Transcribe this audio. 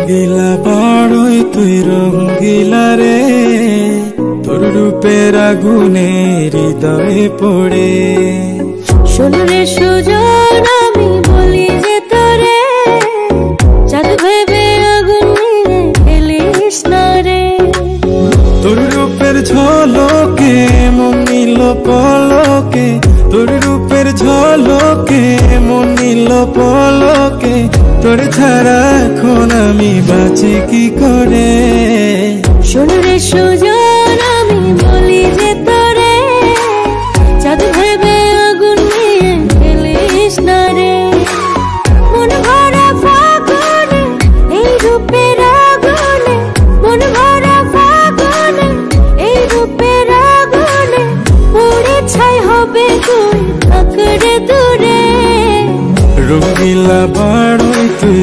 রঙ্গিলা বাড়ই তুই রঙ্গিলা রে, তোর রূপের আগুনে হৃদয়ে পড়ে। শোন রে সুজন আমি বলি যে তোরে, চাঁদ ভেবে আগুন নিয়ে খেলিস না রে। তোর রূপের ঝলকে মন নিল পলকে, তোর রূপের ঝলকে মন নিল পলকে, তোর ছাড়া এখন আমি বাঁচি কি করে। শোন রে সুজন আমি বলি যে তোরে, চাঁদ ভেবে আগুন নিয়ে খেলিস না রে। মন ভরা ফাগুনে এই রূপের আগুনে, মন ভরা ফাগুনে এই রূপের আগুনে, পুড়ে ছাই হবে তুই থাকরে দূরে। রঙ্গিলা বাড়ই তুই